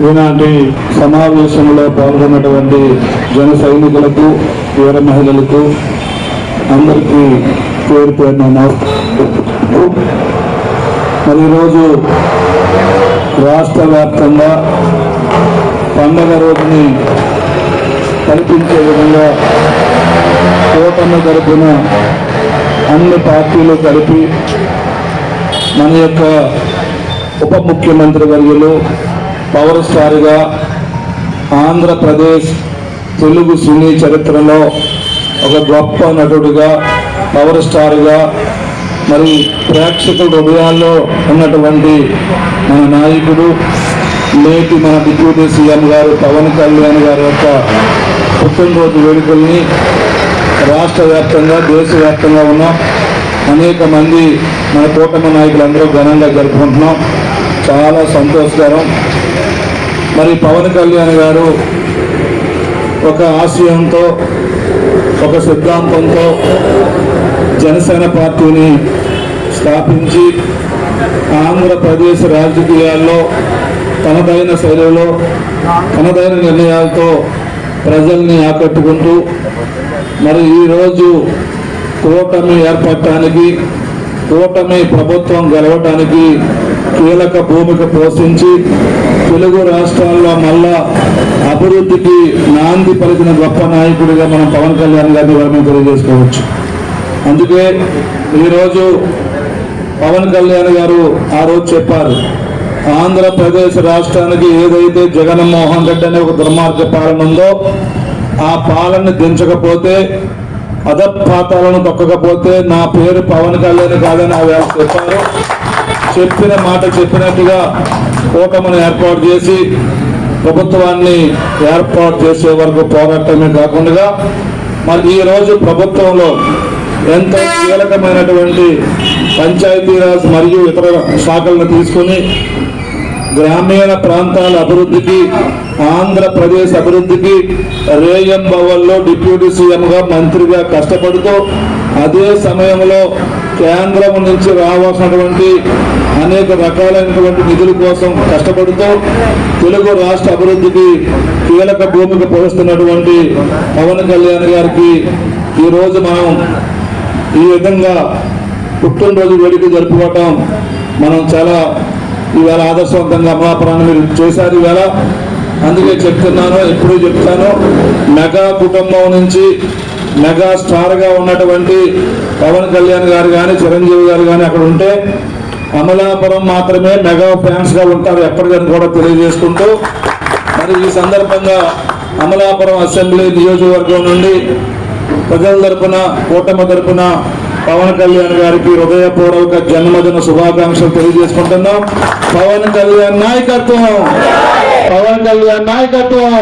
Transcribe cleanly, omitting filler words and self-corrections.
ఈనాటి సమావేశంలో పాల్గొన్నటువంటి జన సైనికులకు వీర మహిళలకు అందరికీ పేరు పేరున మరి ఈరోజు రాష్ట్ర వ్యాప్తంగా పండగ రోజుని కల్పించే విధంగా కూటమి తరపున అన్ని పార్టీలు కలిపి మన యొక్క ఉప ముఖ్యమంత్రి వర్యులు పవర్ స్టార్గా ఆంధ్రప్రదేశ్ తెలుగు సినీ చరిత్రలో ఒక గొప్ప నటుడిగా పవర్ స్టార్గా మరి ప్రేక్షకుల హృదయాల్లో ఉన్నటువంటి మన నాయకుడు నేటి మన డిప్యూటీ సీఎం గారు పవన్ కళ్యాణ్ గారి యొక్క పుట్టినరోజు వేడుకల్ని రాష్ట్ర వ్యాప్తంగా దేశవ్యాప్తంగా ఉన్న అనేక మంది మన కూటమి నాయకులందరూ ఘనంగా జరుపుకుంటున్నాం. చాలా సంతోషకరం. మరి పవన్ కళ్యాణ్ గారు ఒక ఆశయంతో ఒక సిద్ధాంతంతో జనసేన పార్టీని స్థాపించి ఆంధ్రప్రదేశ్ రాజకీయాల్లో తనదైన శైలిలో తనదైన నిర్ణయాలతో ప్రజల్ని ఆకట్టుకుంటూ మరి ఈరోజు కూటమి ఏర్పడటానికి కూటమి ప్రభుత్వం గెలవటానికి కీలక భూమిక పోషించి తెలుగు రాష్ట్రాల్లో మళ్ళా అభివృద్ధికి నాంది పలికిన గొప్ప నాయకుడిగా మనం పవన్ కళ్యాణ్ గారిని మనం తెలియజేసుకోవచ్చు. అందుకే ఈరోజు పవన్ కళ్యాణ్ గారు ఆ రోజు చెప్పారు, ఆంధ్రప్రదేశ్ రాష్ట్రానికి ఏదైతే జగన్మోహన్ రెడ్డి అనే ఒక దుర్మార్గ పాలన ఉందో ఆ పాలన దించకపోతే అధపాతాలను తొక్కకపోతే నా పేరు పవన్ కళ్యాణ్ కాదని ఆ వేళ చెప్పారు. చెప్పిన మాట చెప్పినట్టుగా కూటమిని ఏర్పాటు చేసి ప్రభుత్వాన్ని ఏర్పాటు చేసే వరకు పోరాటమే కాకుండా మరి ఈరోజు ప్రభుత్వంలో ఎంతో కీలకమైనటువంటి పంచాయతీరాజ్ మరియు ఇతర శాఖలను తీసుకుని గ్రామీణ ప్రాంతాల అభివృద్ధికి ఆంధ్రప్రదేశ్ అభివృద్ధికి రేయంబవల్లో డిప్యూటీ సీఎంగా మంత్రిగా కష్టపడుతూ అదే సమయంలో కేంద్రం నుంచి రావాల్సినటువంటి అనేక రకాలైనటువంటి నిధుల కోసం కష్టపడుతూ తెలుగు రాష్ట్ర అభివృద్ధికి కీలక భూమిక పోషిస్తున్నటువంటి పవన్ కళ్యాణ్ గారికి ఈరోజు మనం ఈ విధంగా పుట్టినరోజు వేడుక జరుపుకోవటం మనం చాలా ఈవేళ ఆదర్శవంతంగా అమలాపురాన్ని మీరు చేశారు ఈవేళ. అందుకే చెప్తున్నాను, ఎప్పుడూ చెప్తాను, మెగా కుటుంబం నుంచి మెగా స్టార్గా ఉన్నటువంటి పవన్ కళ్యాణ్ గారు కానీ చిరంజీవి గారు కానీ అక్కడ ఉంటే అమలాపురం మాత్రమే మెగా ఫ్యాన్స్గా ఉంటారు ఎప్పటికని కూడా తెలియజేసుకుంటూ మరి ఈ సందర్భంగా అమలాపురం అసెంబ్లీ నియోజకవర్గం నుండి ప్రజల తరపున కూటమి తరపున పవన్ కళ్యాణ్ గారికి హృదయపూర్వక జన్మదిన శుభాకాంక్షలు తెలియజేసుకుంటున్నాం. పవన్ కళ్యాణ్ నాయకత్వం, పవన్ కళ్యాణ్ నాయకత్వం.